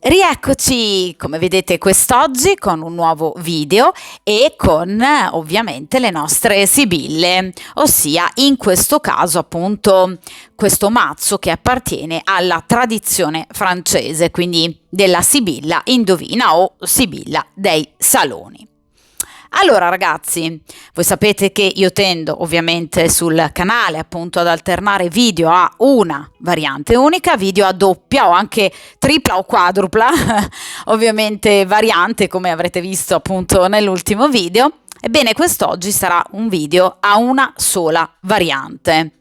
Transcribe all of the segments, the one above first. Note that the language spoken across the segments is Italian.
Rieccoci, come vedete quest'oggi con un nuovo video e con ovviamente le nostre sibille, ossia in questo caso appunto questo mazzo che appartiene alla tradizione francese, quindi della sibilla indovina o sibilla dei saloni. Allora ragazzi, voi sapete che io tendo ovviamente sul canale appunto ad alternare video a una variante unica, video a doppia o anche tripla o quadrupla, ovviamente variante come avrete visto appunto nell'ultimo video. Ebbene, quest'oggi sarà un video a una sola variante.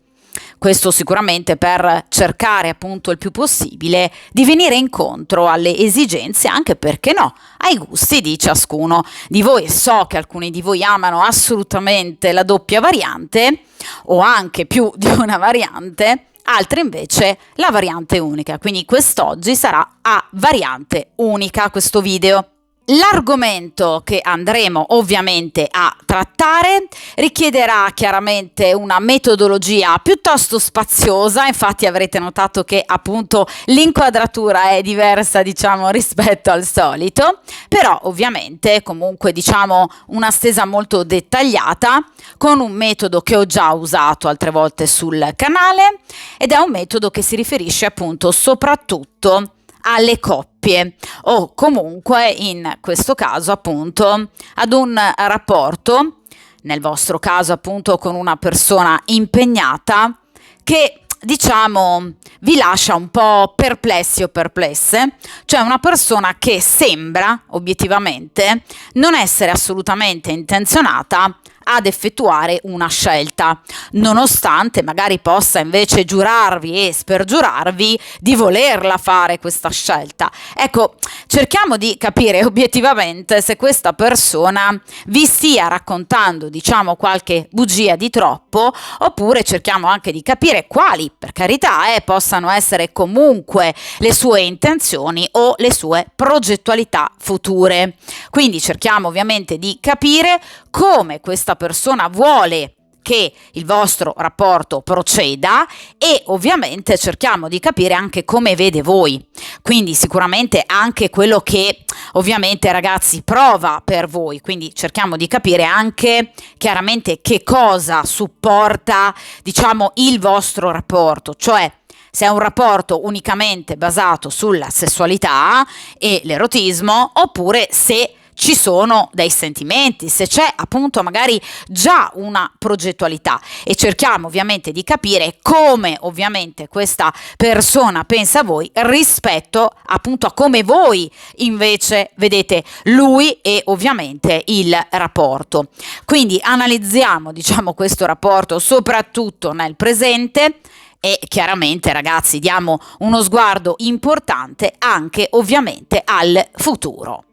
Questo sicuramente per cercare appunto il più possibile di venire incontro alle esigenze, anche perché no, ai gusti di ciascuno di voi. So che alcuni di voi amano assolutamente la doppia variante o anche più di una variante, altri invece la variante unica. Quindi quest'oggi sarà a variante unica questo video. L'argomento che andremo ovviamente a trattare richiederà chiaramente una metodologia piuttosto spaziosa, infatti avrete notato che appunto l'inquadratura è diversa diciamo rispetto al solito, però ovviamente comunque diciamo una stesa molto dettagliata con un metodo che ho già usato altre volte sul canale ed è un metodo che si riferisce appunto soprattutto alle coppie o comunque in questo caso appunto ad un rapporto, nel vostro caso appunto con una persona impegnata che diciamo vi lascia un po' perplessi o perplesse, cioè una persona che sembra obiettivamente non essere assolutamente intenzionata ad effettuare una scelta, nonostante magari possa invece giurarvi e spergiurarvi di volerla fare questa scelta. Ecco, cerchiamo di capire obiettivamente se questa persona vi stia raccontando, diciamo, qualche bugia di troppo, oppure cerchiamo anche di capire quali, per carità, possano essere comunque le sue intenzioni o le sue progettualità future. Quindi cerchiamo ovviamente di capire come questa persona vuole che il vostro rapporto proceda e ovviamente cerchiamo di capire anche come vede voi, quindi sicuramente anche quello che ovviamente ragazzi prova per voi, quindi cerchiamo di capire anche chiaramente che cosa supporta diciamo il vostro rapporto, cioè se è un rapporto unicamente basato sulla sessualità e l'erotismo oppure se ci sono dei sentimenti, se c'è appunto magari già una progettualità e cerchiamo ovviamente di capire come ovviamente questa persona pensa a voi rispetto appunto a come voi invece vedete lui e ovviamente il rapporto. Quindi analizziamo diciamo questo rapporto soprattutto nel presente e chiaramente ragazzi diamo uno sguardo importante anche ovviamente al futuro.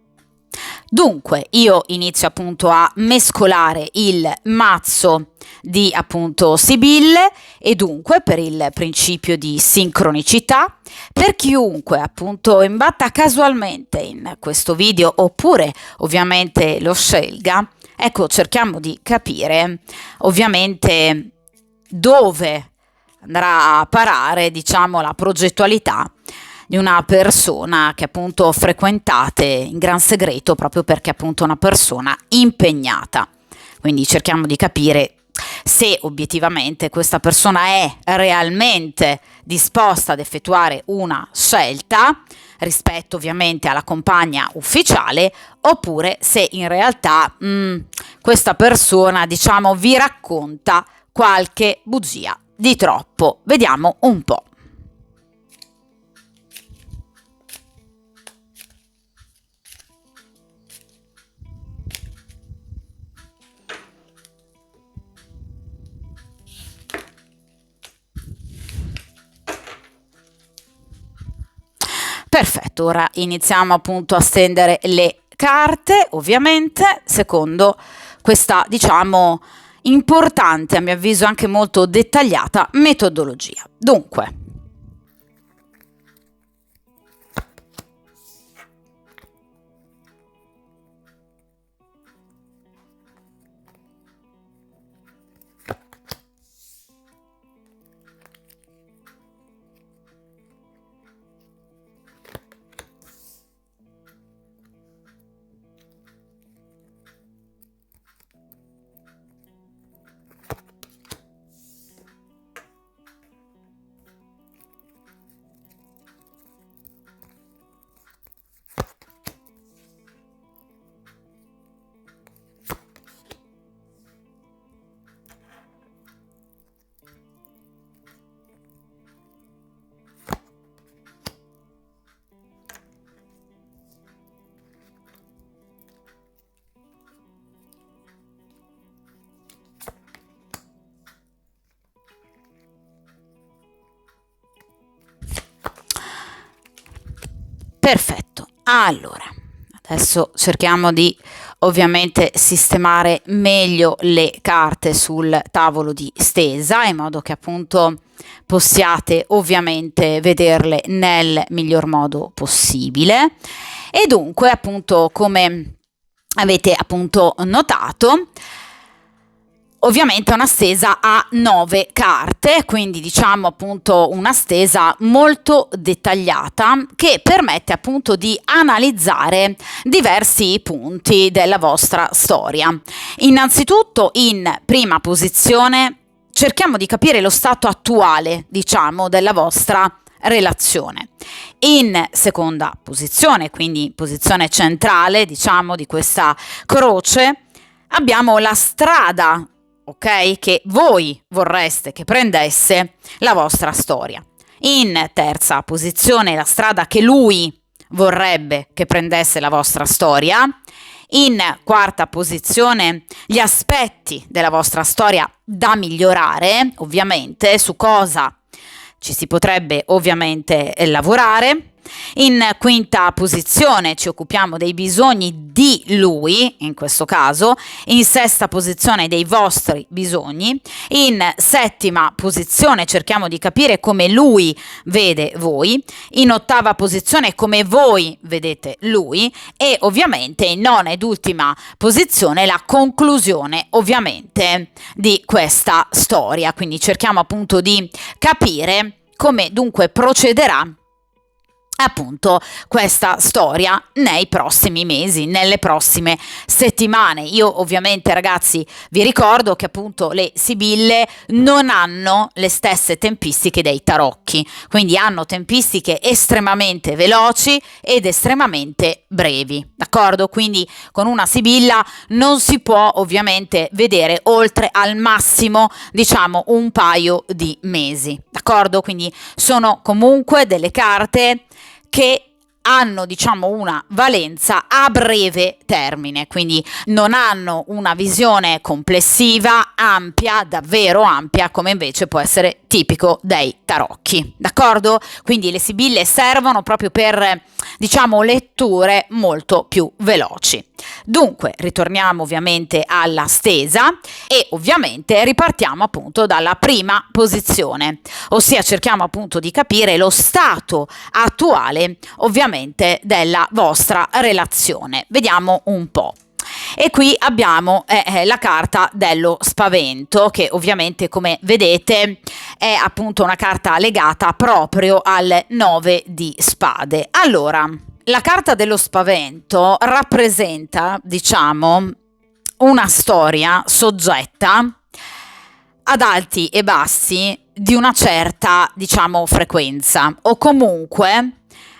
Dunque io inizio appunto a mescolare il mazzo di appunto sibille e dunque per il principio di sincronicità per chiunque appunto imbatta casualmente in questo video oppure ovviamente lo scelga, ecco cerchiamo di capire ovviamente dove andrà a parare diciamo la progettualità di una persona che appunto frequentate in gran segreto proprio perché appunto è una persona impegnata. Quindi cerchiamo di capire se obiettivamente questa persona è realmente disposta ad effettuare una scelta rispetto ovviamente alla compagna ufficiale oppure se in realtà questa persona diciamo vi racconta qualche bugia di troppo. Vediamo un po'. Perfetto, ora iniziamo appunto a stendere le carte, ovviamente, secondo questa, diciamo, importante, a mio avviso anche molto dettagliata metodologia. Dunque, Perfetto. Allora, adesso cerchiamo di ovviamente sistemare meglio le carte sul tavolo di stesa, in modo che appunto possiate ovviamente vederle nel miglior modo possibile. E dunque, appunto, come avete appunto notato, ovviamente è una stesa a 9 carte, quindi diciamo appunto una stesa molto dettagliata che permette appunto di analizzare diversi punti della vostra storia. Innanzitutto, in prima posizione, cerchiamo di capire lo stato attuale, diciamo, della vostra relazione. In seconda posizione, quindi posizione centrale, diciamo, di questa croce, abbiamo la strada, ok, che voi vorreste che prendesse la vostra storia. In terza posizione, la strada che lui vorrebbe che prendesse la vostra storia. In quarta posizione, gli aspetti della vostra storia da migliorare, ovviamente, su cosa ci si potrebbe ovviamente lavorare. In quinta posizione ci occupiamo dei bisogni di lui, in questo caso. In sesta posizione dei vostri bisogni. In settima posizione cerchiamo di capire come lui vede voi. In ottava posizione come voi vedete lui. E ovviamente in nona ed ultima posizione la conclusione ovviamente di questa storia. Quindi cerchiamo appunto di capire come dunque procederà appunto questa storia nei prossimi mesi, nelle prossime settimane. Io ovviamente, ragazzi, vi ricordo che appunto le sibille non hanno le stesse tempistiche dei tarocchi, quindi hanno tempistiche estremamente veloci ed estremamente brevi, d'accordo? Quindi con una sibilla non si può ovviamente vedere oltre al massimo, diciamo, un paio di mesi, d'accordo? Quindi sono comunque delle carte che hanno, diciamo, una valenza a breve termine, quindi non hanno una visione complessiva ampia, davvero ampia, come invece può essere tipico dei tarocchi, d'accordo? Quindi le sibille servono proprio per, diciamo, letture molto più veloci. Dunque, ritorniamo ovviamente alla stesa e ovviamente ripartiamo appunto dalla prima posizione, ossia cerchiamo appunto di capire lo stato attuale ovviamente della vostra relazione. Vediamo un po'. E qui abbiamo la carta dello spavento, che ovviamente, come vedete, è appunto una carta legata proprio al 9 di spade. Allora, la carta dello spavento rappresenta, diciamo, una storia soggetta ad alti e bassi di una certa, diciamo, frequenza, o comunque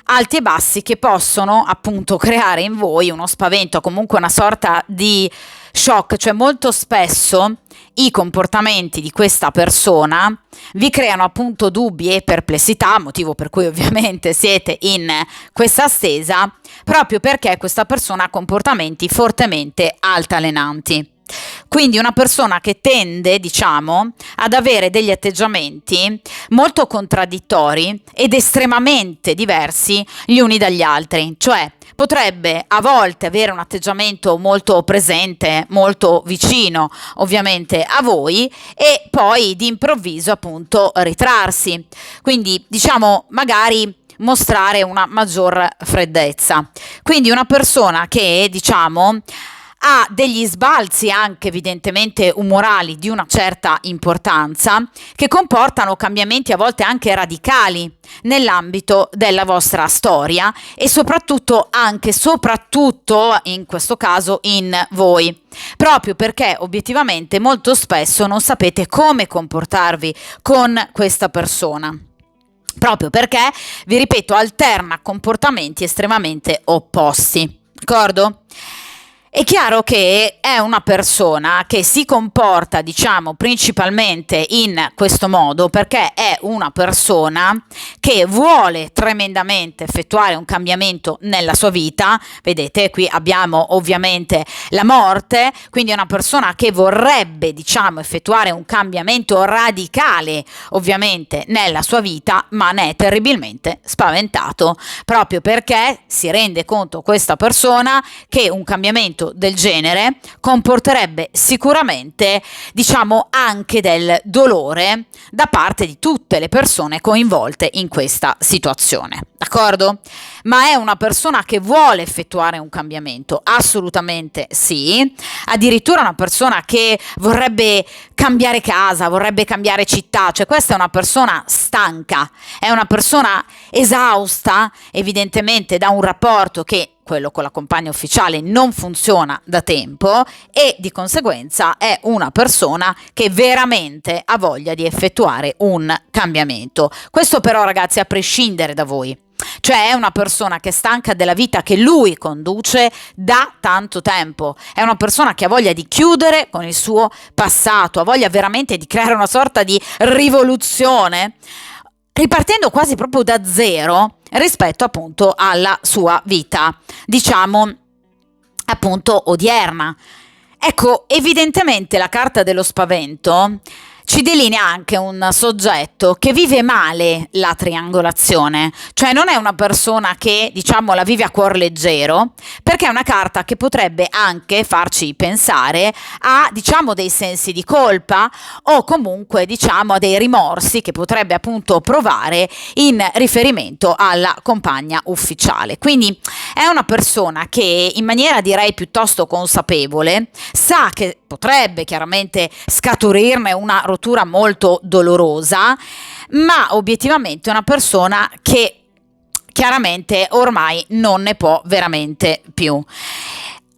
alti e bassi che possono appunto creare in voi uno spavento, comunque una sorta di shock, cioè molto spesso i comportamenti di questa persona vi creano appunto dubbi e perplessità, motivo per cui ovviamente siete in questa stesa, proprio perché questa persona ha comportamenti fortemente altalenanti. Quindi una persona che tende, diciamo, ad avere degli atteggiamenti molto contraddittori ed estremamente diversi gli uni dagli altri, cioè potrebbe a volte avere un atteggiamento molto presente, molto vicino ovviamente a voi, e poi d'improvviso appunto ritrarsi, quindi diciamo magari mostrare una maggior freddezza. Quindi una persona che, diciamo, ha degli sbalzi anche evidentemente umorali di una certa importanza, che comportano cambiamenti a volte anche radicali nell'ambito della vostra storia e soprattutto in questo caso in voi, proprio perché obiettivamente molto spesso non sapete come comportarvi con questa persona, proprio perché, vi ripeto, alterna comportamenti estremamente opposti, d'accordo? È chiaro che è una persona che si comporta, diciamo, principalmente in questo modo perché è una persona che vuole tremendamente effettuare un cambiamento nella sua vita. Vedete, qui abbiamo ovviamente la morte, quindi è una persona che vorrebbe, diciamo, effettuare un cambiamento radicale, ovviamente, nella sua vita, ma ne è terribilmente spaventato, proprio perché si rende conto questa persona che un cambiamento del genere comporterebbe sicuramente, diciamo, anche del dolore da parte di tutte le persone coinvolte in questa situazione, d'accordo? Ma è una persona che vuole effettuare un cambiamento, assolutamente sì, addirittura una persona che vorrebbe cambiare casa, vorrebbe cambiare città, cioè questa è una persona stanca, è una persona esausta evidentemente da un rapporto che quello con la compagna ufficiale non funziona da tempo e di conseguenza è una persona che veramente ha voglia di effettuare un cambiamento. Questo però, ragazzi, a prescindere da voi. Cioè è una persona che è stanca della vita che lui conduce da tanto tempo, è una persona che ha voglia di chiudere con il suo passato, ha voglia veramente di creare una sorta di rivoluzione, ripartendo quasi proprio da zero rispetto appunto alla sua vita, diciamo appunto odierna. Ecco, evidentemente la carta dello spavento ci delinea anche un soggetto che vive male la triangolazione, cioè non è una persona che, diciamo, la vive a cuor leggero, perché è una carta che potrebbe anche farci pensare a, diciamo, dei sensi di colpa o comunque, diciamo, a dei rimorsi che potrebbe appunto provare in riferimento alla compagna ufficiale. Quindi è una persona che in maniera direi piuttosto consapevole sa che potrebbe chiaramente scaturirne una rottura molto dolorosa, ma obiettivamente è una persona che chiaramente ormai non ne può veramente più.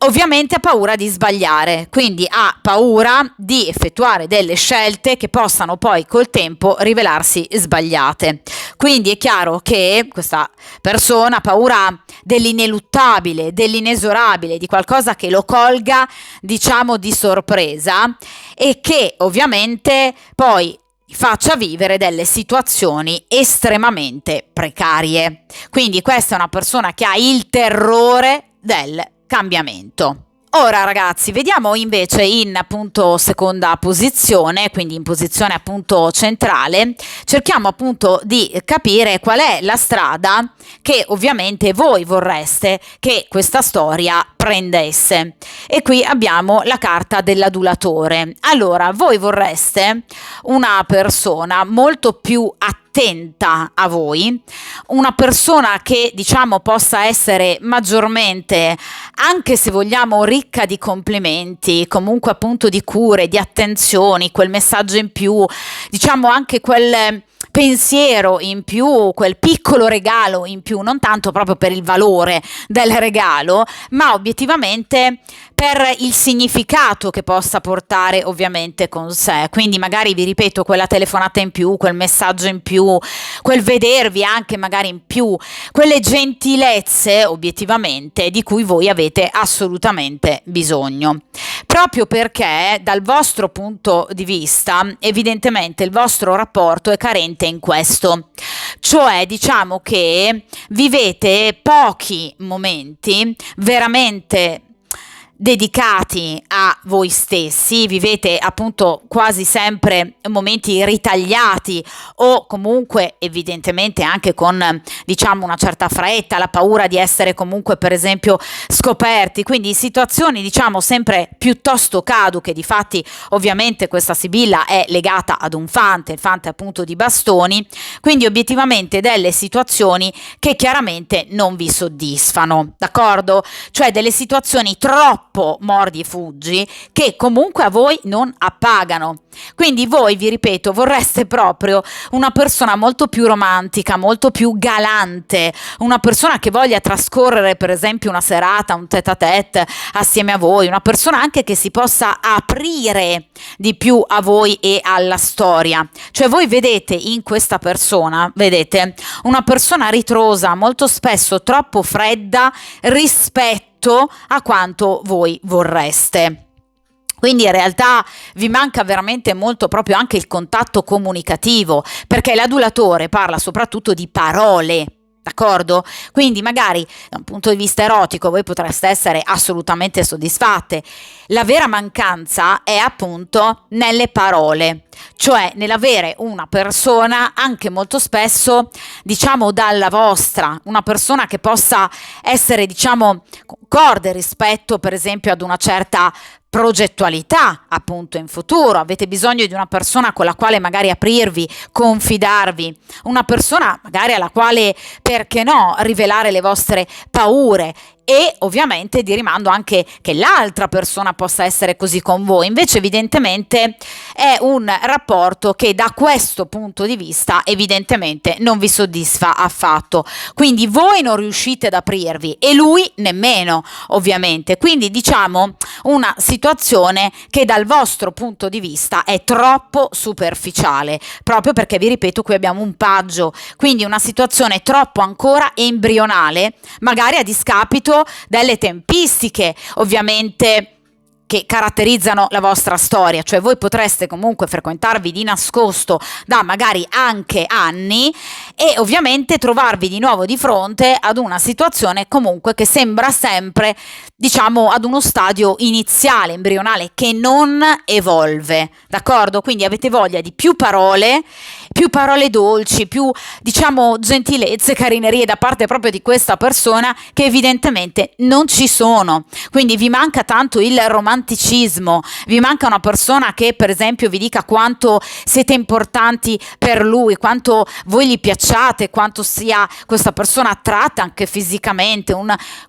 Ovviamente ha paura di sbagliare, quindi ha paura di effettuare delle scelte che possano poi col tempo rivelarsi sbagliate. Quindi è chiaro che questa persona ha paura dell'ineluttabile, dell'inesorabile, di qualcosa che lo colga, diciamo, di sorpresa e che ovviamente poi faccia vivere delle situazioni estremamente precarie. Quindi questa è una persona che ha il terrore del cambiamento. Ora ragazzi, vediamo invece in appunto seconda posizione, quindi in posizione appunto centrale, cerchiamo appunto di capire qual è la strada che ovviamente voi vorreste che questa storia prendesse. E qui abbiamo la carta dell'adulatore. Allora, voi vorreste una persona molto più attenta a voi, una persona che diciamo possa essere maggiormente, anche se vogliamo, ricca di complimenti, comunque appunto di cure, di attenzioni, quel messaggio in più, diciamo anche quel pensiero in più, quel piccolo regalo in più, non tanto proprio per il valore del regalo, ma obiettivamente per il significato che possa portare ovviamente con sé. Quindi magari vi ripeto, quella telefonata in più, quel messaggio in più, quel vedervi anche magari in più, quelle gentilezze obiettivamente di cui voi avete assolutamente bisogno. Proprio perché dal vostro punto di vista evidentemente il vostro rapporto è carente in questo, cioè diciamo che vivete pochi momenti veramente dedicati a voi stessi, vivete appunto quasi sempre momenti ritagliati o comunque evidentemente anche con diciamo una certa fretta, la paura di essere comunque per esempio scoperti, quindi situazioni diciamo sempre piuttosto caduche. Difatti ovviamente questa Sibilla è legata ad un fante, il fante appunto di bastoni, quindi obiettivamente delle situazioni che chiaramente non vi soddisfano, d'accordo? Cioè delle situazioni troppo mordi e fuggi che comunque a voi non appagano. Quindi voi, vi ripeto, vorreste proprio una persona molto più romantica, molto più galante, una persona che voglia trascorrere per esempio una serata, un tête-à-tête assieme a voi, una persona anche che si possa aprire di più a voi e alla storia. Cioè voi vedete in questa persona, vedete, una persona ritrosa, molto spesso troppo fredda rispetto rispetto a quanto voi vorreste. Quindi in realtà vi manca veramente molto proprio anche il contatto comunicativo, perché l'adulatore parla soprattutto di parole. D'accordo? Quindi magari da un punto di vista erotico voi potreste essere assolutamente soddisfatte. La vera mancanza è appunto nelle parole, cioè nell'avere una persona anche molto spesso, diciamo, dalla vostra, una persona che possa essere, diciamo, concorde rispetto per esempio ad una certa progettualità appunto in futuro. Avete bisogno di una persona con la quale magari aprirvi, confidarvi, una persona magari alla quale, perché no, rivelare le vostre paure, e ovviamente di rimando anche che l'altra persona possa essere così con voi. Invece evidentemente è un rapporto che da questo punto di vista evidentemente non vi soddisfa affatto, quindi voi non riuscite ad aprirvi e lui nemmeno, ovviamente. Quindi diciamo una situazione che dal vostro punto di vista è troppo superficiale, proprio perché vi ripeto qui abbiamo un paggio, quindi una situazione troppo ancora embrionale, magari a discapito delle tempistiche ovviamente che caratterizzano la vostra storia, cioè voi potreste comunque frequentarvi di nascosto da magari anche anni e ovviamente trovarvi di nuovo di fronte ad una situazione comunque che sembra sempre, diciamo, ad uno stadio iniziale, embrionale, che non evolve, d'accordo? Quindi avete voglia di più parole dolci, più, diciamo, gentilezze, carinerie da parte proprio di questa persona che evidentemente non ci sono. Quindi vi manca tanto il romanticismo, vi manca una persona che per esempio vi dica quanto siete importanti per lui, quanto voi gli piacciate, quanto sia questa persona attratta anche fisicamente,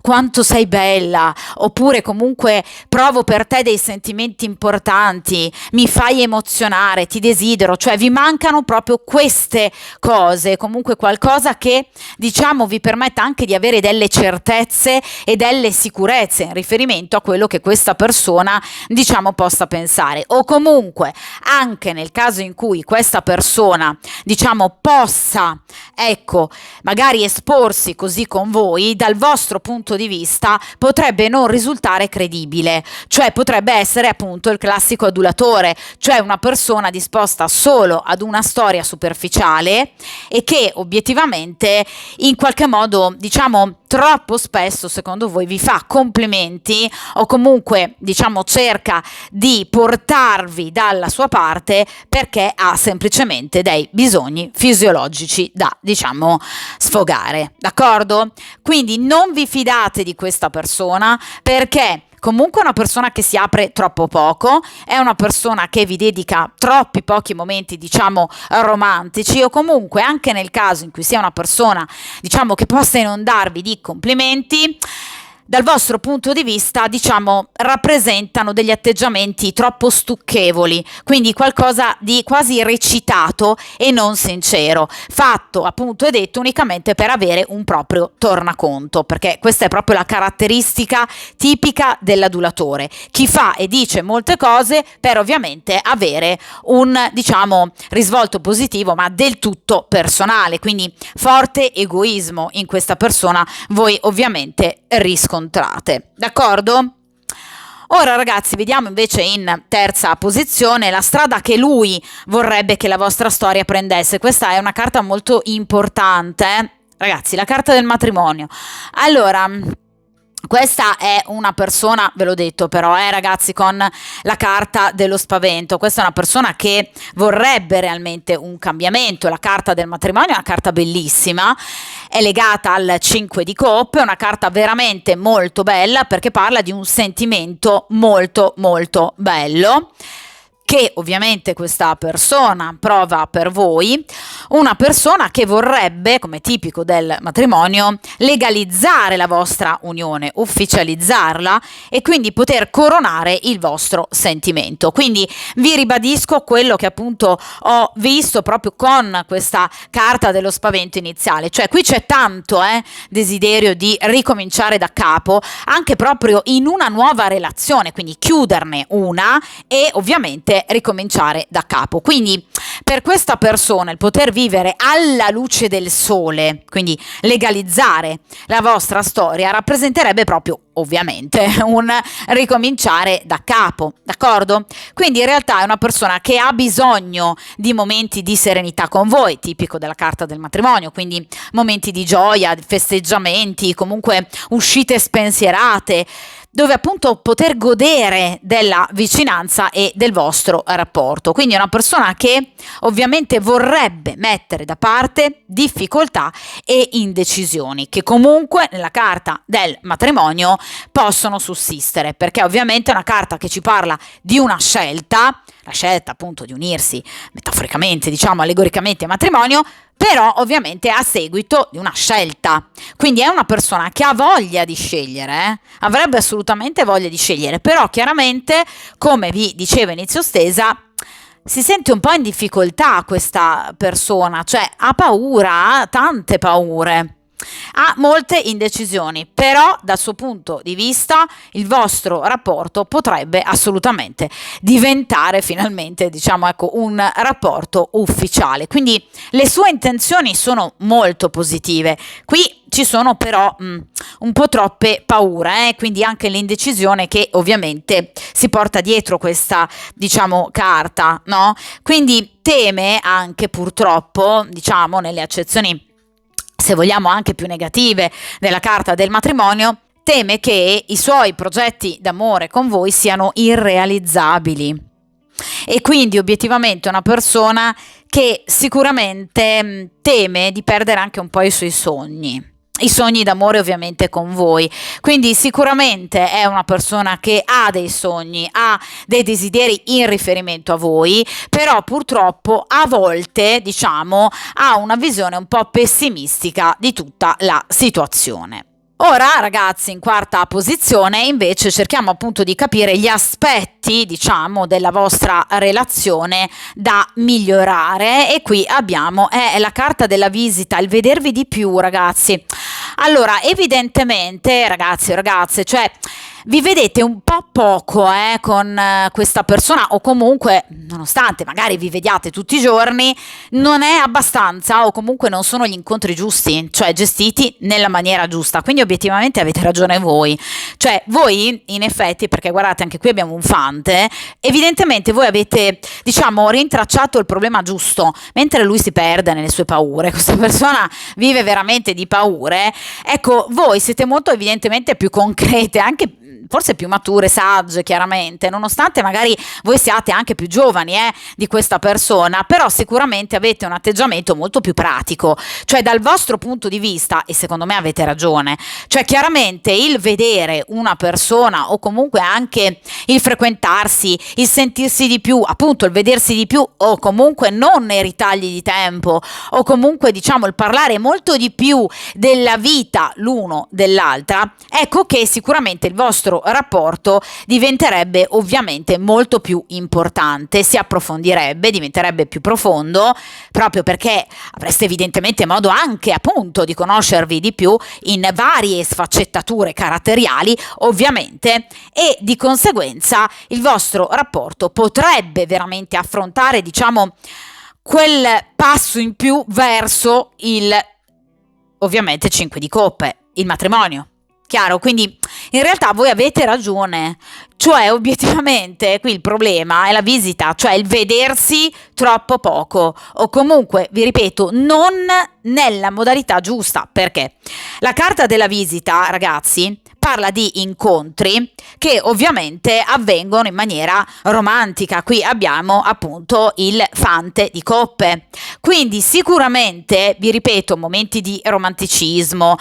quanto sei bella, oppure comunque provo per te dei sentimenti importanti, mi fai emozionare, ti desidero. Cioè vi mancano proprio queste cose, comunque qualcosa che, diciamo, vi permetta anche di avere delle certezze e delle sicurezze in riferimento a quello che questa persona, diciamo, possa pensare. O comunque anche nel caso in cui questa persona, diciamo, possa, ecco, magari esporsi così con voi, dal vostro punto di vista potrebbe non risultare credibile, cioè potrebbe essere appunto il classico adulatore, cioè una persona disposta solo ad una storia superficiale e che obiettivamente in qualche modo, diciamo, troppo spesso secondo voi vi fa complimenti o comunque, diciamo, cerca di portarvi dalla sua parte perché ha semplicemente dei bisogni fisiologici da, diciamo, sfogare, d'accordo? Quindi non vi fidate di questa persona perché comunque è una persona che si apre troppo poco, è una persona che vi dedica troppi pochi momenti, diciamo, romantici, o comunque anche nel caso in cui sia una persona, diciamo, che possa inondarvi di complimenti, dal vostro punto di vista, diciamo, rappresentano degli atteggiamenti troppo stucchevoli, quindi qualcosa di quasi recitato e non sincero, fatto appunto e detto unicamente per avere un proprio tornaconto, perché questa è proprio la caratteristica tipica dell'adulatore. Chi fa e dice molte cose per ovviamente avere un, diciamo, risvolto positivo, ma del tutto personale, quindi forte egoismo in questa persona voi ovviamente riscontrate. D'accordo? Ora ragazzi, vediamo invece in terza posizione la strada che lui vorrebbe che la vostra storia prendesse. Questa è una carta molto importante, ragazzi, la carta del matrimonio. Allora, questa è una persona, ve l'ho detto però, ragazzi, con la carta dello spavento. Questa è una persona che vorrebbe realmente un cambiamento. La carta del matrimonio è una carta bellissima, è legata al 5 di coppe, è una carta veramente molto bella perché parla di un sentimento molto molto bello che ovviamente questa persona prova per voi, una persona che vorrebbe, come tipico del matrimonio, legalizzare la vostra unione, ufficializzarla e quindi poter coronare il vostro sentimento. Quindi vi ribadisco quello che appunto ho visto proprio con questa carta dello spavento iniziale, cioè qui c'è tanto desiderio di ricominciare da capo, anche proprio in una nuova relazione, quindi chiuderne una e ovviamente possibile ricominciare da capo. Quindi per questa persona il poter vivere alla luce del sole, quindi legalizzare la vostra storia, rappresenterebbe proprio ovviamente un ricominciare da capo, d'accordo? Quindi in realtà è una persona che ha bisogno di momenti di serenità con voi, tipico della carta del matrimonio, quindi momenti di gioia, di festeggiamenti, comunque uscite spensierate, dove appunto poter godere della vicinanza e del vostro rapporto. Quindi è una persona che ovviamente vorrebbe mettere da parte difficoltà e indecisioni, che comunque nella carta del matrimonio possono sussistere, perché ovviamente è una carta che ci parla di una scelta, la scelta appunto di unirsi metaforicamente, diciamo allegoricamente a matrimonio, però ovviamente a seguito di una scelta. Quindi è una persona che ha voglia di scegliere, avrebbe assolutamente voglia di scegliere, però chiaramente, come vi dicevo inizio stesa, si sente un po' in difficoltà questa persona, cioè ha paura, ha tante paure. Ha molte indecisioni, però dal suo punto di vista il vostro rapporto potrebbe assolutamente diventare finalmente, diciamo, ecco, un rapporto ufficiale. Quindi le sue intenzioni sono molto positive. Qui ci sono però un po' troppe paure, quindi anche l'indecisione che ovviamente si porta dietro questa, diciamo, carta, no? Quindi teme anche purtroppo, diciamo, nelle accezioni se vogliamo anche più negative della carta del matrimonio, teme che i suoi progetti d'amore con voi siano irrealizzabili. E quindi obiettivamente è una persona che sicuramente teme di perdere anche un po' i suoi sogni. I sogni d'amore ovviamente con voi, quindi sicuramente è una persona che ha dei sogni, ha dei desideri in riferimento a voi, però purtroppo a volte, diciamo, ha una visione un po' pessimistica di tutta la situazione. Ora, ragazzi, in quarta posizione invece cerchiamo appunto di capire gli aspetti, diciamo, della vostra relazione da migliorare, e qui abbiamo la carta della visita, il vedervi di più, ragazzi. Allora, evidentemente, ragazzi e ragazze, cioè vi vedete un po' poco con questa persona, o comunque, nonostante magari vi vediate tutti i giorni, non è abbastanza, o comunque non sono gli incontri giusti, cioè gestiti nella maniera giusta. Quindi obiettivamente avete ragione voi, cioè voi in effetti, perché guardate anche qui abbiamo un fante, evidentemente voi avete, diciamo, rintracciato il problema giusto, mentre lui si perde nelle sue paure, questa persona vive veramente di paure. Ecco, voi siete molto evidentemente più concrete, anche forse più mature, sagge, chiaramente, nonostante magari voi siate anche più giovani di questa persona, però sicuramente avete un atteggiamento molto più pratico, cioè dal vostro punto di vista, e secondo me avete ragione, cioè chiaramente il vedere una persona, o comunque anche il frequentarsi, il sentirsi di più, appunto il vedersi di più, o comunque non nei ritagli di tempo, o comunque diciamo il parlare molto di più della vita l'uno dell'altra, ecco che sicuramente il vostro rapporto diventerebbe ovviamente molto più importante, si approfondirebbe, diventerebbe più profondo, proprio perché avreste evidentemente modo anche appunto di conoscervi di più in varie sfaccettature caratteriali, ovviamente, e di conseguenza il vostro rapporto potrebbe veramente affrontare, diciamo, quel passo in più verso il, ovviamente, 5 di coppe, il matrimonio. Chiaro? Quindi in realtà voi avete ragione, cioè obiettivamente qui il problema è la visita, cioè il vedersi troppo poco, o comunque, vi ripeto, non nella modalità giusta, perché la carta della visita, ragazzi, parla di incontri che ovviamente avvengono in maniera romantica. Qui abbiamo appunto il fante di coppe, quindi sicuramente, vi ripeto, momenti di romanticismo.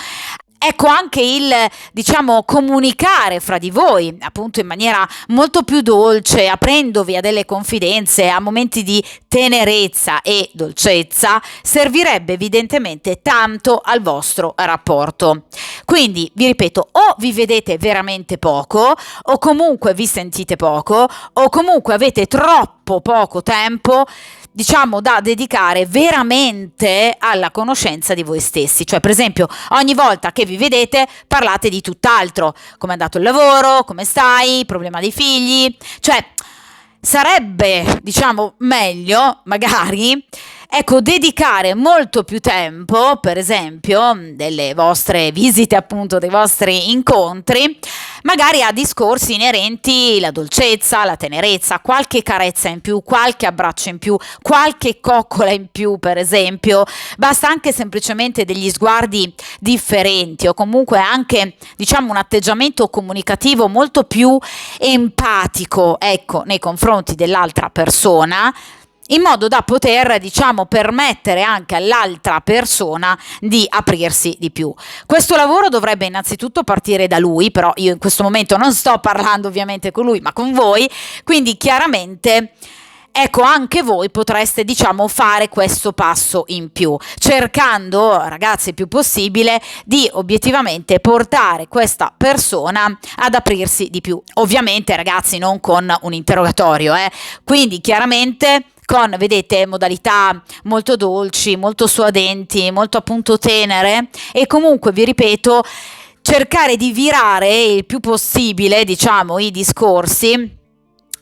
Ecco anche il, diciamo, comunicare fra di voi, appunto in maniera molto più dolce, aprendovi a delle confidenze, a momenti di tenerezza e dolcezza, servirebbe evidentemente tanto al vostro rapporto. Quindi, vi ripeto, o vi vedete veramente poco, o comunque vi sentite poco, o comunque avete troppo poco tempo, diciamo, da dedicare veramente alla conoscenza di voi stessi. Cioè, per esempio, ogni volta che vi vedete parlate di tutt'altro, come è andato il lavoro, come stai, problema dei figli, cioè sarebbe, diciamo, meglio magari, ecco, dedicare molto più tempo, per esempio, delle vostre visite, appunto, dei vostri incontri, magari a discorsi inerenti alla dolcezza, alla tenerezza, qualche carezza in più, qualche abbraccio in più, qualche coccola in più, per esempio. Basta anche semplicemente degli sguardi differenti o comunque anche, diciamo, un atteggiamento comunicativo molto più empatico, ecco, nei confronti dell'altra persona, in modo da poter, diciamo, permettere anche all'altra persona di aprirsi di più. Questo lavoro dovrebbe innanzitutto partire da lui, però io in questo momento non sto parlando ovviamente con lui, ma con voi, quindi chiaramente, ecco, anche voi potreste, diciamo, fare questo passo in più, cercando, ragazzi, il più possibile di obiettivamente portare questa persona ad aprirsi di più. Ovviamente, ragazzi, non con un interrogatorio, quindi chiaramente con, vedete, modalità molto dolci, molto suadenti, molto appunto tenere, e comunque vi ripeto, cercare di virare il più possibile, diciamo, i discorsi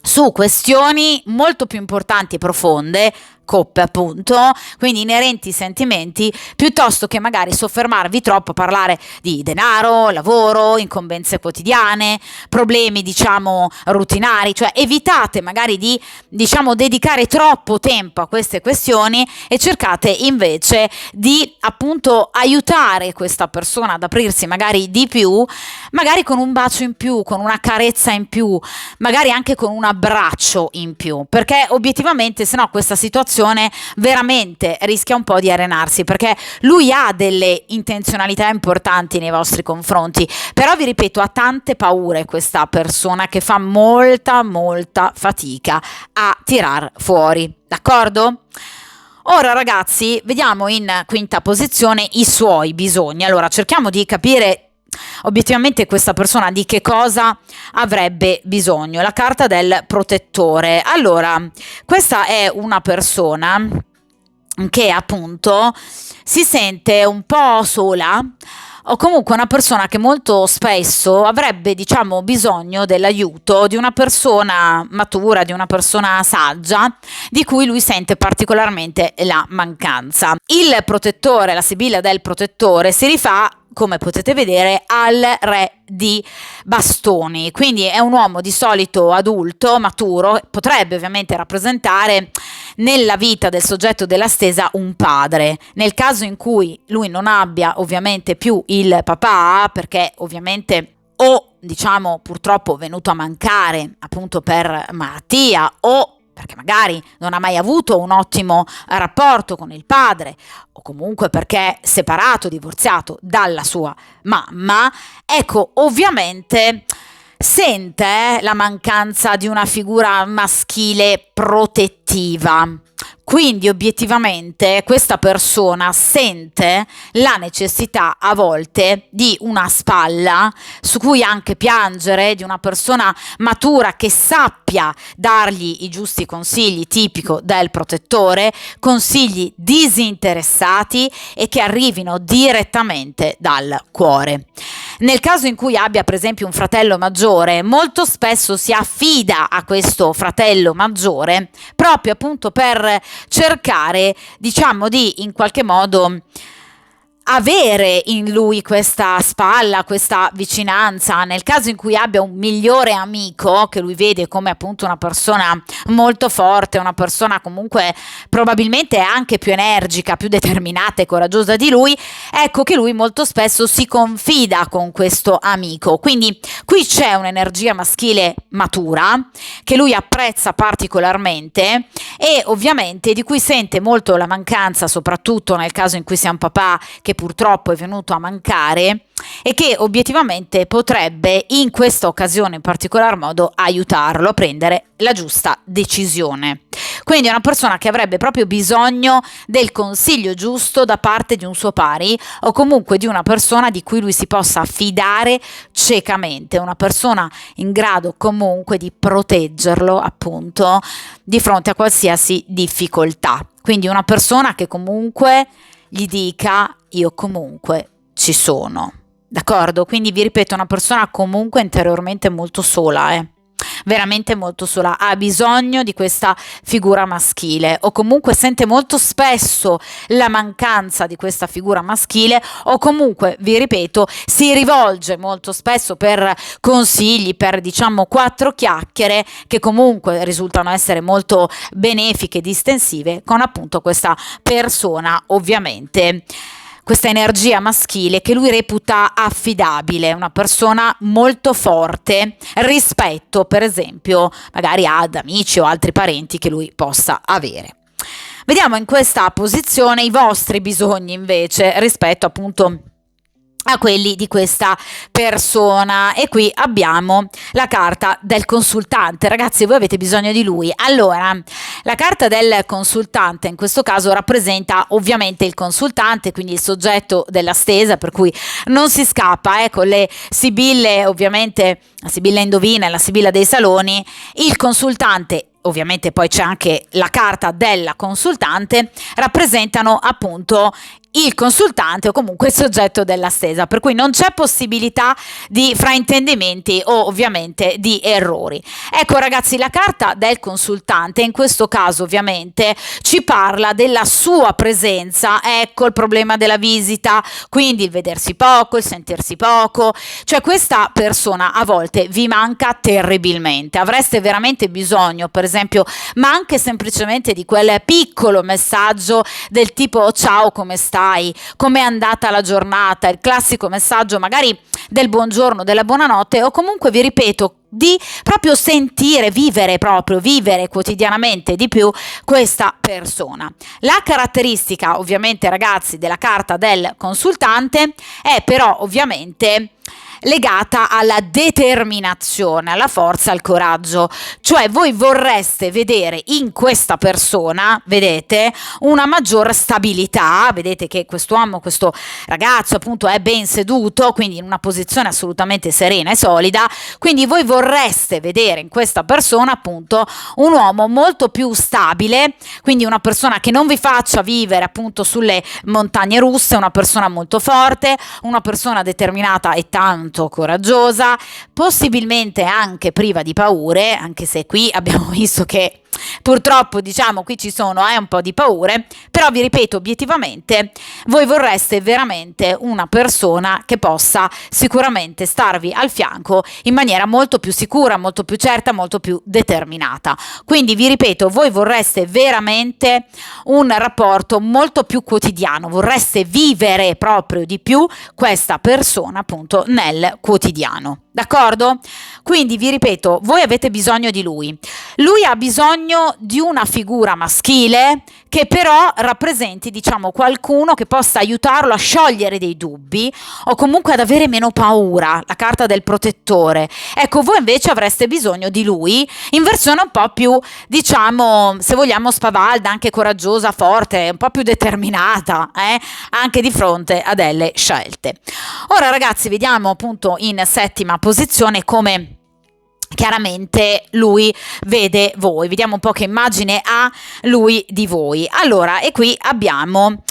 su questioni molto più importanti e profonde, coppe appunto, quindi inerenti ai sentimenti, piuttosto che magari soffermarvi troppo a parlare di denaro, lavoro, incombenze quotidiane, problemi, diciamo, rutinari. Cioè evitate magari di, diciamo, dedicare troppo tempo a queste questioni e cercate invece di, appunto, aiutare questa persona ad aprirsi magari di più, magari con un bacio in più, con una carezza in più, magari anche con un abbraccio in più, perché obiettivamente sennò questa situazione veramente rischia un po' di arenarsi, perché lui ha delle intenzionalità importanti nei vostri confronti, però vi ripeto, ha tante paure questa persona che fa molta fatica a tirar fuori, d'accordo? Ora ragazzi, vediamo in quinta posizione i suoi bisogni. Allora cerchiamo di capire obiettivamente questa persona di che cosa avrebbe bisogno. La carta del protettore. Allora, questa è una persona che appunto si sente un po' sola, o comunque una persona che molto spesso avrebbe, diciamo, bisogno dell'aiuto di una persona matura, di una persona saggia, di cui lui sente particolarmente la mancanza. Il protettore, la sibilla del protettore, si rifà, come potete vedere, al re di bastoni, quindi è un uomo di solito adulto, maturo, potrebbe ovviamente rappresentare nella vita del soggetto della stesa un padre. Nel caso in cui lui non abbia ovviamente più il papà, perché ovviamente o, diciamo, purtroppo venuto a mancare appunto per malattia, o perché magari non ha mai avuto un ottimo rapporto con il padre, o comunque perché è separato, divorziato dalla sua mamma, ecco, ovviamente sente la mancanza di una figura maschile protettiva. Quindi obiettivamente questa persona sente la necessità a volte di una spalla su cui anche piangere, di una persona matura che sappia dargli i giusti consigli, tipico del protettore, consigli disinteressati e che arrivino direttamente dal cuore. Nel caso in cui abbia per esempio un fratello maggiore, molto spesso si affida a questo fratello maggiore proprio appunto per cercare, diciamo, di in qualche modo avere in lui questa spalla, questa vicinanza. Nel caso in cui abbia un migliore amico che lui vede come appunto una persona molto forte, una persona comunque probabilmente anche più energica, più determinata e coraggiosa di lui, ecco che lui molto spesso si confida con questo amico. Quindi qui c'è un'energia maschile matura che lui apprezza particolarmente e ovviamente di cui sente molto la mancanza, soprattutto nel caso in cui sia un papà che purtroppo è venuto a mancare e che obiettivamente potrebbe in questa occasione in particolar modo aiutarlo a prendere la giusta decisione. Quindi è una persona che avrebbe proprio bisogno del consiglio giusto da parte di un suo pari o comunque di una persona di cui lui si possa fidare ciecamente, una persona in grado comunque di proteggerlo appunto di fronte a qualsiasi difficoltà. Quindi una persona che comunque gli dica: io comunque ci sono, d'accordo? Quindi vi ripeto, una persona comunque interiormente molto sola, veramente molto sola, ha bisogno di questa figura maschile, o comunque sente molto spesso la mancanza di questa figura maschile, o comunque, vi ripeto, si rivolge molto spesso per consigli, per diciamo quattro chiacchiere che comunque risultano essere molto benefiche, distensive, con appunto questa persona, ovviamente questa energia maschile che lui reputa affidabile, una persona molto forte rispetto, per esempio, magari ad amici o altri parenti che lui possa avere. Vediamo in questa posizione i vostri bisogni invece rispetto appunto a quelli di questa persona, e qui abbiamo la carta del consultante. Ragazzi, voi avete bisogno di lui. Allora, la carta del consultante in questo caso rappresenta ovviamente il consultante, quindi il soggetto della stesa, per cui non si scappa, con le sibille, ovviamente la sibilla indovina e la sibilla dei saloni, il consultante. Ovviamente poi c'è anche la carta della consultante, rappresentano appunto il consultante o comunque il soggetto della stesa, per cui non c'è possibilità di fraintendimenti o ovviamente di errori. Ecco ragazzi, la carta del consultante in questo caso ovviamente ci parla della sua presenza, ecco il problema della visita, quindi il vedersi poco, il sentirsi poco, cioè questa persona a volte vi manca terribilmente, avreste veramente bisogno per esempio, ma anche semplicemente di quel piccolo messaggio del tipo ciao, come stai? Com'è andata la giornata? Il classico messaggio magari del buongiorno, della buonanotte, o comunque vi ripeto di proprio sentire, vivere quotidianamente di più questa persona. La caratteristica ovviamente ragazzi della carta del consultante è però ovviamente legata alla determinazione, alla forza, al coraggio, cioè voi vorreste vedere in questa persona, vedete, una maggior stabilità, vedete che quest'uomo, questo ragazzo appunto è ben seduto, quindi in una posizione assolutamente serena e solida, quindi voi vorreste vedere in questa persona appunto un uomo molto più stabile, quindi una persona che non vi faccia vivere appunto sulle montagne russe, una persona molto forte, una persona determinata e tanto coraggiosa, possibilmente anche priva di paure, anche se qui abbiamo visto che purtroppo diciamo qui ci sono un po' di paure, però vi ripeto obiettivamente voi vorreste veramente una persona che possa sicuramente starvi al fianco in maniera molto più sicura, molto più certa, molto più determinata. Quindi vi ripeto, voi vorreste veramente un rapporto molto più quotidiano, vorreste vivere proprio di più questa persona appunto nel quotidiano. D'accordo? Quindi vi ripeto, voi avete bisogno di lui. Lui ha bisogno di una figura maschile che però rappresenti, diciamo, qualcuno che possa aiutarlo a sciogliere dei dubbi o comunque ad avere meno paura, la carta del protettore. Ecco, voi invece avreste bisogno di lui in versione un po' più, diciamo, se vogliamo spavalda, anche coraggiosa, forte, un po' più determinata, anche di fronte a delle scelte. Ora ragazzi, vediamo appunto in settima posizione come chiaramente lui vede voi, vediamo un po' che immagine ha lui di voi. Allora, e qui abbiamo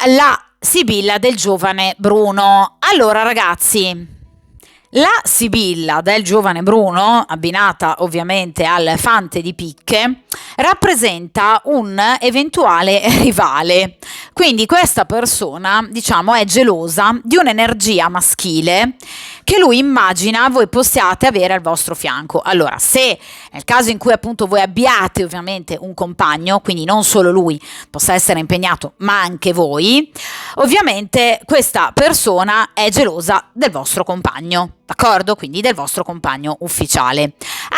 la sibilla del giovane Bruno. Allora ragazzi, la sibilla del giovane Bruno, abbinata ovviamente al fante di picche, rappresenta un eventuale rivale. Quindi questa persona, diciamo, è gelosa di un'energia maschile che lui immagina voi possiate avere al vostro fianco. Allora, se nel caso in cui appunto voi abbiate ovviamente un compagno, quindi non solo lui possa essere impegnato, ma anche voi, ovviamente questa persona è gelosa del vostro compagno. D'accordo? Quindi del vostro compagno ufficiale.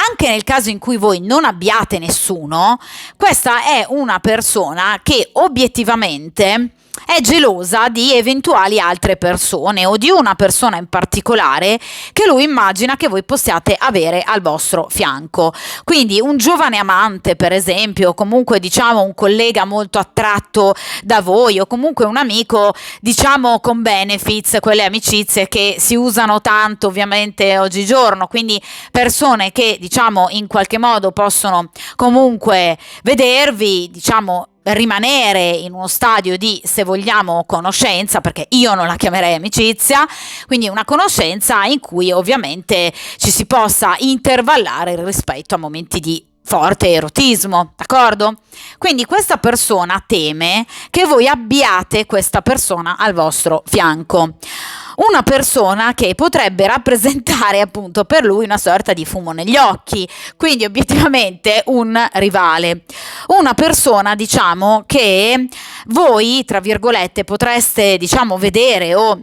Anche nel caso in cui voi non abbiate nessuno, questa è una persona che obiettivamente è gelosa di eventuali altre persone o di una persona in particolare che lui immagina che voi possiate avere al vostro fianco. Quindi un giovane amante, per esempio, o comunque diciamo un collega molto attratto da voi o comunque un amico, diciamo con benefits, quelle amicizie che si usano tanto ovviamente oggigiorno, quindi persone che diciamo in qualche modo possono comunque vedervi, diciamo rimanere in uno stadio di, se vogliamo, conoscenza, perché io non la chiamerei amicizia, quindi una conoscenza in cui ovviamente ci si possa intervallare rispetto a momenti di forte erotismo, d'accordo? Quindi questa persona teme che voi abbiate questa persona al vostro fianco. Una persona che potrebbe rappresentare appunto per lui una sorta di fumo negli occhi, quindi obiettivamente un rivale. Una persona, diciamo, che voi, tra virgolette, potreste, diciamo, vedere o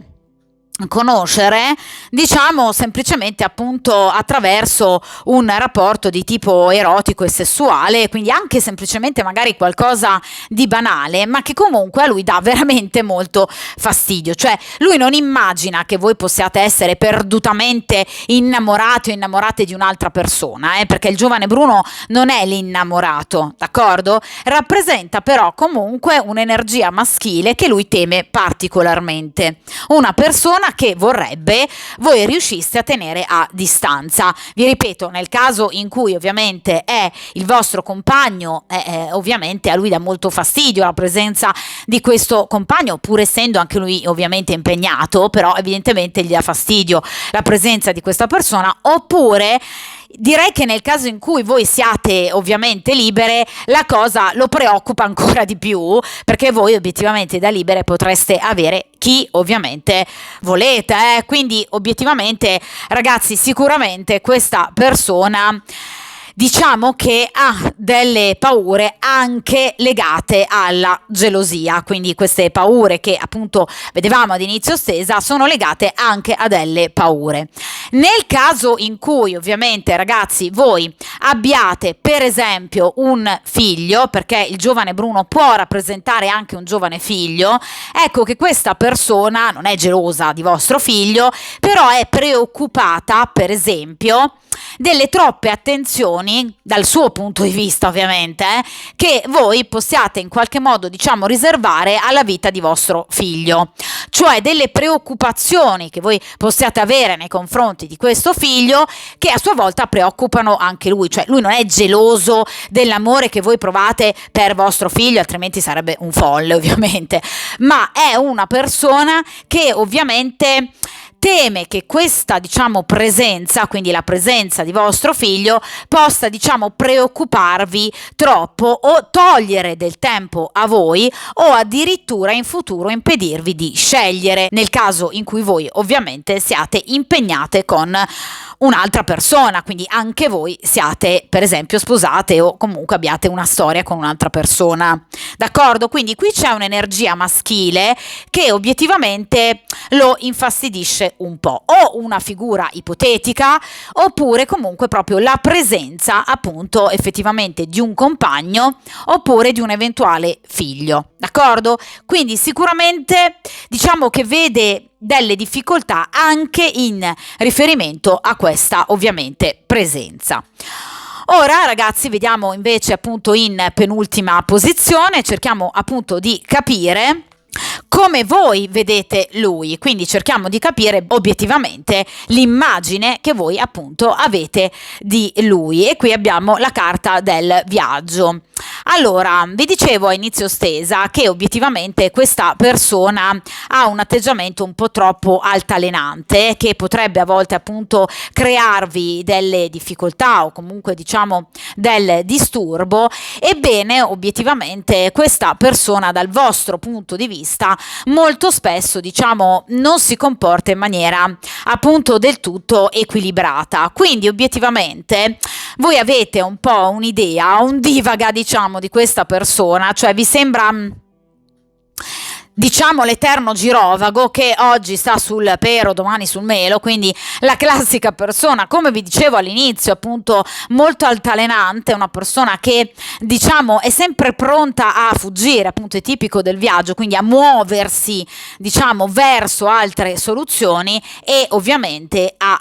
conoscere, diciamo, semplicemente appunto attraverso un rapporto di tipo erotico e sessuale, quindi anche semplicemente magari qualcosa di banale, ma che comunque a lui dà veramente molto fastidio. Cioè lui non immagina che voi possiate essere perdutamente innamorati o innamorate di un'altra persona, perché il giovane Bruno non è l'innamorato, d'accordo? Rappresenta però comunque un'energia maschile che lui teme particolarmente, una persona che vorrebbe voi riusciste a tenere a distanza. Vi ripeto, nel caso in cui ovviamente è il vostro compagno, ovviamente a lui dà molto fastidio la presenza di questo compagno, pur essendo anche lui ovviamente impegnato, però evidentemente gli dà fastidio la presenza di questa persona. Oppure direi che nel caso in cui voi siate ovviamente libere, la cosa lo preoccupa ancora di più, perché voi obiettivamente da libere potreste avere chi ovviamente volete, quindi obiettivamente, ragazzi, sicuramente questa persona, diciamo che ha delle paure anche legate alla gelosia, quindi queste paure che appunto vedevamo ad inizio stesa sono legate anche a delle paure. Nel caso in cui ovviamente, ragazzi, voi abbiate per esempio un figlio, perché il giovane Bruno può rappresentare anche un giovane figlio, ecco che questa persona non è gelosa di vostro figlio, però è preoccupata, per esempio, delle troppe attenzioni, dal suo punto di vista ovviamente, che voi possiate in qualche modo, diciamo, riservare alla vita di vostro figlio, cioè delle preoccupazioni che voi possiate avere nei confronti di questo figlio che a sua volta preoccupano anche lui. Cioè lui non è geloso dell'amore che voi provate per vostro figlio, altrimenti sarebbe un folle ovviamente, ma è una persona che ovviamente teme che questa, diciamo, presenza, quindi la presenza di vostro figlio, possa, diciamo, preoccuparvi troppo o togliere del tempo a voi o addirittura in futuro impedirvi di scegliere, nel caso in cui voi ovviamente siate impegnate con un'altra persona, quindi anche voi siate per esempio sposate o comunque abbiate una storia con un'altra persona, d'accordo? Quindi qui c'è un'energia maschile che obiettivamente lo infastidisce un po', o una figura ipotetica oppure comunque proprio la presenza appunto effettivamente di un compagno oppure di un eventuale figlio, d'accordo? Quindi sicuramente diciamo che vede delle difficoltà anche in riferimento a questa ovviamente presenza. Ora ragazzi vediamo invece appunto in penultima posizione, cerchiamo appunto di capire come voi vedete lui, quindi cerchiamo di capire obiettivamente l'immagine che voi appunto avete di lui, e qui abbiamo la carta del viaggio. Allora, vi dicevo a inizio stesa che obiettivamente questa persona ha un atteggiamento un po' troppo altalenante che potrebbe a volte appunto crearvi delle difficoltà o comunque diciamo del disturbo. Ebbene, obiettivamente questa persona dal vostro punto di vista molto spesso diciamo non si comporta in maniera appunto del tutto equilibrata, quindi obiettivamente voi avete un po' un'idea, un divaga diciamo di questa persona, cioè vi sembra diciamo l'eterno girovago che oggi sta sul pero, domani sul melo, quindi la classica persona, come vi dicevo all'inizio, appunto molto altalenante, una persona che diciamo è sempre pronta a fuggire, appunto è tipico del viaggio, quindi a muoversi diciamo verso altre soluzioni e ovviamente a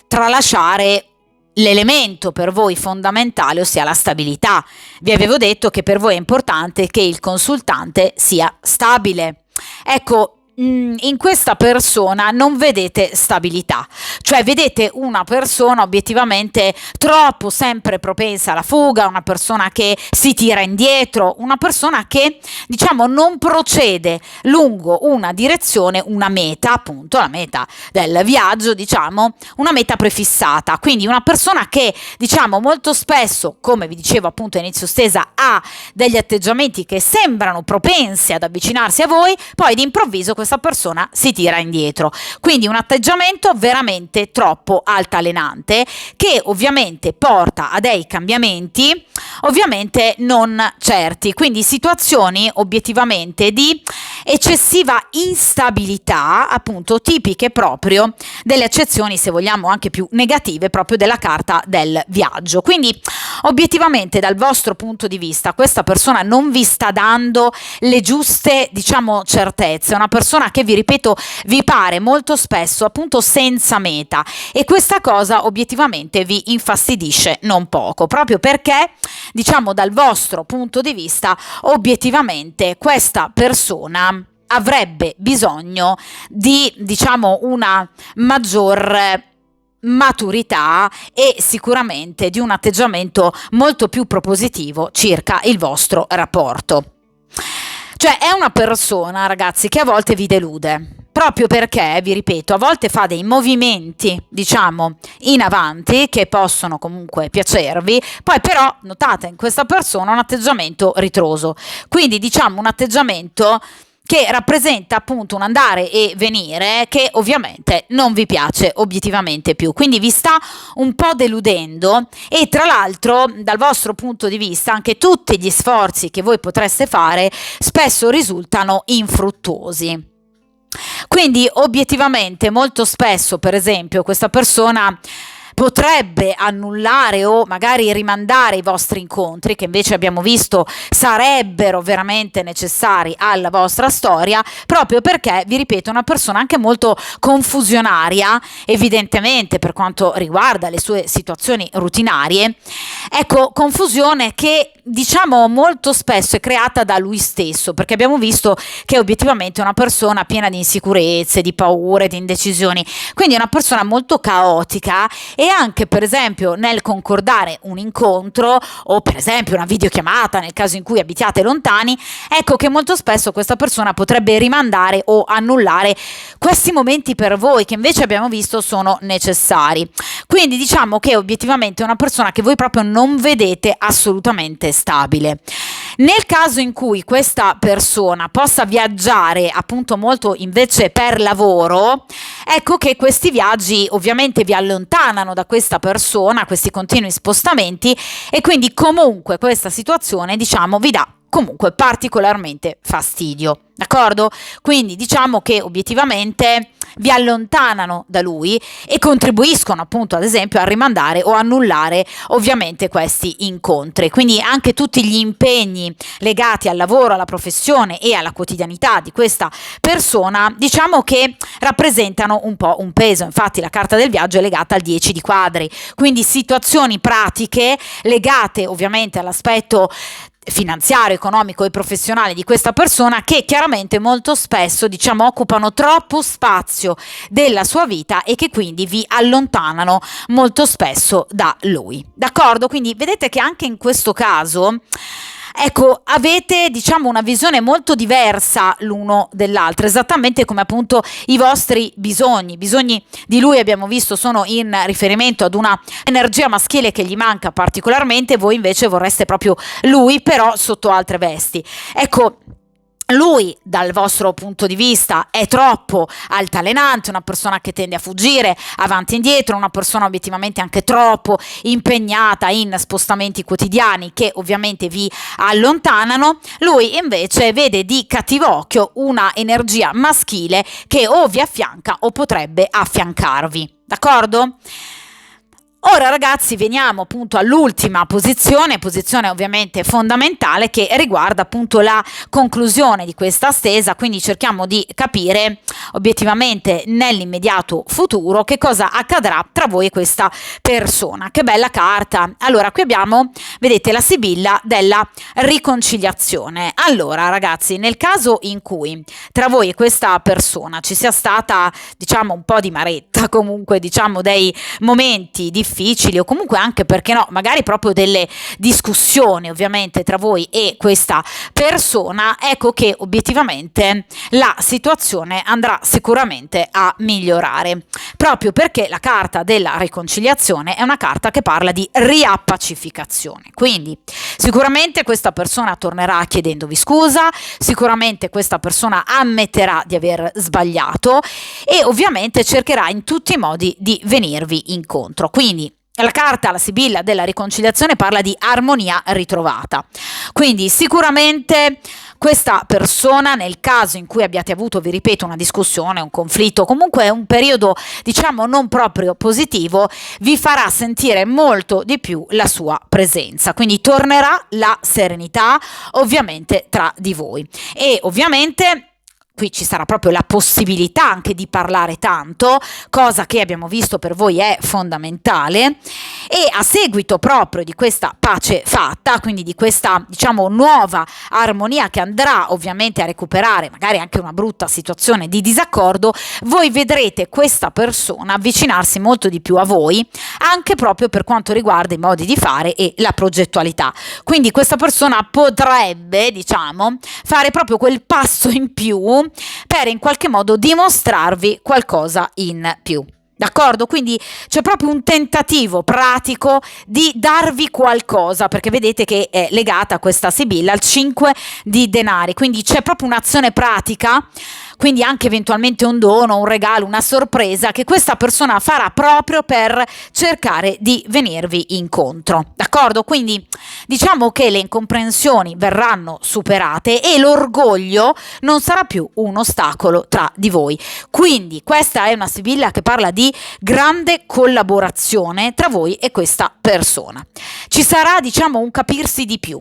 tralasciare l'elemento per voi fondamentale, ossia la stabilità. Vi avevo detto che per voi è importante che il consultante sia stabile. Ecco, in questa persona non vedete stabilità, cioè vedete una persona obiettivamente troppo sempre propensa alla fuga, una persona che si tira indietro, una persona che diciamo non procede lungo una direzione, una meta, appunto la meta del viaggio, diciamo una meta prefissata, quindi una persona che diciamo molto spesso, come vi dicevo appunto a inizio stesa, ha degli atteggiamenti che sembrano propensi ad avvicinarsi a voi, poi d'improvviso questa persona si tira indietro, quindi un atteggiamento veramente troppo altalenante che ovviamente porta a dei cambiamenti ovviamente non certi, quindi situazioni obiettivamente di eccessiva instabilità, appunto tipiche proprio delle accezioni, se vogliamo anche più negative, proprio della carta del viaggio. Quindi obiettivamente dal vostro punto di vista questa persona non vi sta dando le giuste diciamo certezze, una persona che vi ripeto vi pare molto spesso appunto senza meta, e questa cosa obiettivamente vi infastidisce non poco, proprio perché diciamo dal vostro punto di vista obiettivamente questa persona avrebbe bisogno di diciamo una maggior maturità e sicuramente di un atteggiamento molto più propositivo circa il vostro rapporto. Cioè è una persona, ragazzi, che a volte vi delude, proprio perché, vi ripeto, a volte fa dei movimenti, diciamo, in avanti che possono comunque piacervi, poi però notate in questa persona un atteggiamento ritroso, quindi diciamo un atteggiamento che rappresenta appunto un andare e venire che ovviamente non vi piace obiettivamente più, quindi vi sta un po' deludendo, e tra l'altro dal vostro punto di vista anche tutti gli sforzi che voi potreste fare spesso risultano infruttuosi. Quindi obiettivamente molto spesso, per esempio, questa persona potrebbe annullare o magari rimandare i vostri incontri, che invece abbiamo visto sarebbero veramente necessari alla vostra storia, proprio perché, vi ripeto, è una persona anche molto confusionaria, evidentemente per quanto riguarda le sue situazioni rutinarie. Ecco, confusione che diciamo molto spesso è creata da lui stesso, perché abbiamo visto che obiettivamente è una persona piena di insicurezze, di paure, di indecisioni, quindi è una persona molto caotica, e anche per esempio nel concordare un incontro o per esempio una videochiamata nel caso in cui abitiate lontani, ecco che molto spesso questa persona potrebbe rimandare o annullare questi momenti per voi che invece abbiamo visto sono necessari. Quindi diciamo che obiettivamente è una persona che voi proprio non vedete assolutamente stabile. Nel caso in cui questa persona possa viaggiare appunto molto invece per lavoro, ecco che questi viaggi ovviamente vi allontanano da questa persona, questi continui spostamenti, e quindi comunque questa situazione diciamo vi dà comunque particolarmente fastidio, d'accordo? Quindi diciamo che obiettivamente vi allontanano da lui e contribuiscono appunto ad esempio a rimandare o annullare ovviamente questi incontri. Quindi anche tutti gli impegni legati al lavoro, alla professione e alla quotidianità di questa persona diciamo che rappresentano un po' un peso. Infatti la carta del viaggio è legata al 10 di quadri, quindi situazioni pratiche legate ovviamente all'aspetto finanziario, economico e professionale di questa persona, che chiaramente molto spesso diciamo occupano troppo spazio della sua vita e che quindi vi allontanano molto spesso da lui, d'accordo? Quindi vedete che anche in questo caso ecco, avete diciamo una visione molto diversa l'uno dell'altro, esattamente come appunto i vostri bisogni di lui abbiamo visto sono in riferimento ad una energia maschile che gli manca particolarmente, voi invece vorreste proprio lui però sotto altre vesti. Ecco, lui dal vostro punto di vista è troppo altalenante, una persona che tende a fuggire avanti e indietro, una persona obiettivamente anche troppo impegnata in spostamenti quotidiani che ovviamente vi allontanano. Lui invece vede di cattivo occhio una energia maschile che o vi affianca o potrebbe affiancarvi, d'accordo? Ora ragazzi veniamo appunto all'ultima posizione ovviamente fondamentale, che riguarda appunto la conclusione di questa stesa, quindi cerchiamo di capire obiettivamente nell'immediato futuro che cosa accadrà tra voi e questa persona. Che bella carta! Allora qui abbiamo, vedete, la sibilla della riconciliazione. Allora ragazzi, nel caso in cui tra voi e questa persona ci sia stata, diciamo, un po' di maretta, comunque diciamo dei momenti difficili, o comunque anche, perché no, magari proprio delle discussioni ovviamente tra voi e questa persona, ecco che obiettivamente la situazione andrà sicuramente a migliorare, proprio perché la carta della riconciliazione è una carta che parla di riappacificazione. Quindi sicuramente questa persona tornerà chiedendovi scusa, sicuramente questa persona ammetterà di aver sbagliato e ovviamente cercherà in tutti i modi di venirvi incontro. Quindi la carta, la sibilla della riconciliazione, parla di armonia ritrovata. Quindi sicuramente questa persona, nel caso in cui abbiate avuto, vi ripeto, una discussione, un conflitto, comunque un periodo diciamo non proprio positivo, vi farà sentire molto di più la sua presenza. Quindi tornerà la serenità ovviamente tra di voi e ovviamente qui ci sarà proprio la possibilità anche di parlare tanto, cosa che abbiamo visto per voi è fondamentale, e a seguito proprio di questa pace fatta, quindi di questa diciamo nuova armonia che andrà ovviamente a recuperare magari anche una brutta situazione di disaccordo, voi vedrete questa persona avvicinarsi molto di più a voi, anche proprio per quanto riguarda i modi di fare e la progettualità. Quindi questa persona potrebbe, diciamo, fare proprio quel passo in più per in qualche modo dimostrarvi qualcosa in più. D'accordo? Quindi c'è proprio un tentativo pratico di darvi qualcosa, perché vedete che è legata questa sibilla al 5 di denari, quindi c'è proprio un'azione pratica, quindi anche eventualmente un dono, un regalo, una sorpresa che questa persona farà proprio per cercare di venirvi incontro. D'accordo? Quindi diciamo che le incomprensioni verranno superate e l'orgoglio non sarà più un ostacolo tra di voi. Quindi questa è una sibilla che parla di grande collaborazione tra voi e questa persona. Ci sarà, diciamo, un capirsi di più.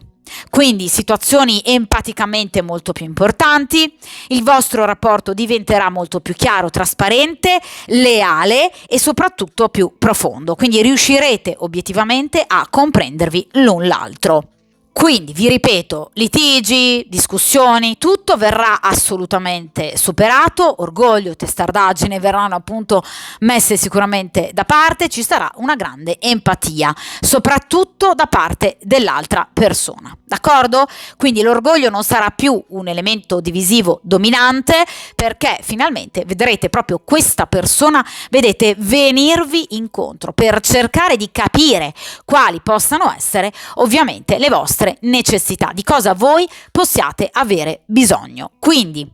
Quindi situazioni empaticamente molto più importanti, il vostro rapporto diventerà molto più chiaro, trasparente, leale e soprattutto più profondo, quindi riuscirete obiettivamente a comprendervi l'un l'altro. Quindi vi ripeto, litigi, discussioni, tutto verrà assolutamente superato, orgoglio, testardaggine verranno appunto messe sicuramente da parte, ci sarà una grande empatia, soprattutto da parte dell'altra persona, d'accordo? Quindi l'orgoglio non sarà più un elemento divisivo dominante, perché finalmente vedrete proprio questa persona, vedete, venirvi incontro per cercare di capire quali possano essere ovviamente le vostre necessità, di cosa voi possiate avere bisogno. Quindi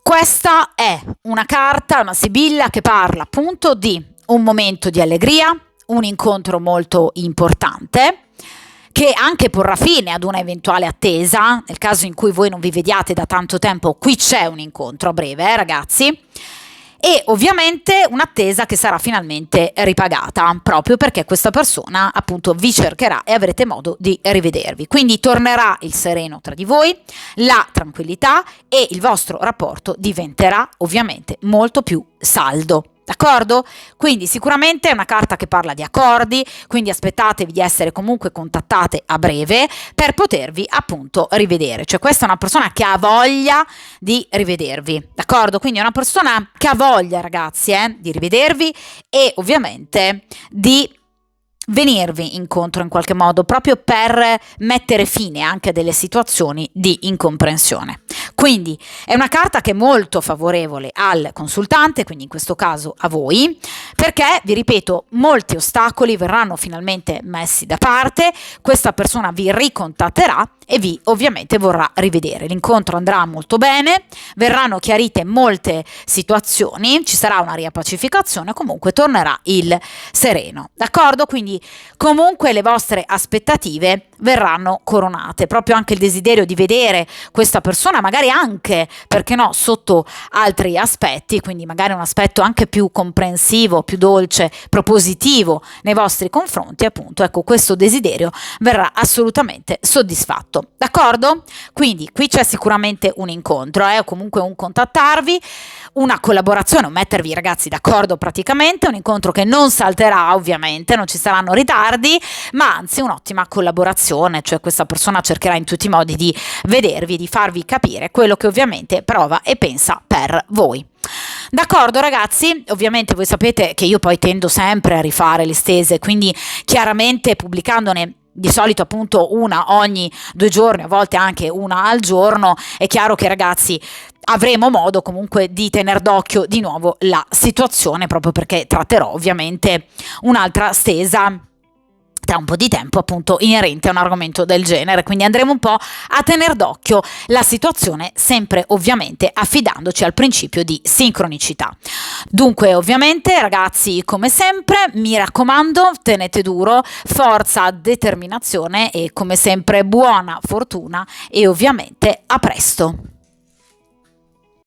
questa è una carta, una sibilla che parla appunto di un momento di allegria, un incontro molto importante che anche porrà fine ad una eventuale attesa, nel caso in cui voi non vi vediate da tanto tempo. Qui c'è un incontro a breve, ragazzi, e ovviamente un'attesa che sarà finalmente ripagata, proprio perché questa persona appunto vi cercherà e avrete modo di rivedervi. Quindi tornerà il sereno tra di voi, la tranquillità, e il vostro rapporto diventerà ovviamente molto più saldo. D'accordo? Quindi sicuramente è una carta che parla di accordi, quindi aspettatevi di essere comunque contattate a breve per potervi appunto rivedere. Cioè questa è una persona che ha voglia di rivedervi, d'accordo? Quindi è una persona che ha voglia, ragazzi, di rivedervi e ovviamente di venirvi incontro in qualche modo, proprio per mettere fine anche a delle situazioni di incomprensione. Quindi è una carta che è molto favorevole al consultante, quindi in questo caso a voi, perché, vi ripeto, molti ostacoli verranno finalmente messi da parte, questa persona vi ricontatterà e vi ovviamente vorrà rivedere. L'incontro andrà molto bene, verranno chiarite molte situazioni, ci sarà una riappacificazione, comunque tornerà il sereno, d'accordo? Quindi comunque le vostre aspettative verranno coronate, proprio anche il desiderio di vedere questa persona, magari anche, perché no, sotto altri aspetti, quindi magari un aspetto anche più comprensivo, più dolce, propositivo nei vostri confronti, appunto, ecco, questo desiderio verrà assolutamente soddisfatto, d'accordo? Quindi qui c'è sicuramente un incontro, o comunque un contattarvi, una collaborazione, un mettervi ragazzi d'accordo praticamente, un incontro che non salterà ovviamente, non ci saranno ritardi, ma anzi un'ottima collaborazione, cioè questa persona cercherà in tutti i modi di vedervi, di farvi capire quello che ovviamente prova e pensa per voi. D'accordo ragazzi, ovviamente voi sapete che io poi tendo sempre a rifare le stese, quindi chiaramente pubblicandone di solito appunto una ogni 2 giorni, a volte anche una al giorno, è chiaro che ragazzi avremo modo comunque di tener d'occhio di nuovo la situazione, proprio perché tratterò ovviamente un'altra stesa tra un po' di tempo appunto inerente a un argomento del genere, quindi andremo un po' a tener d'occhio la situazione, sempre ovviamente affidandoci al principio di sincronicità. Dunque ovviamente ragazzi, come sempre mi raccomando, tenete duro, forza, determinazione e come sempre buona fortuna e ovviamente a presto.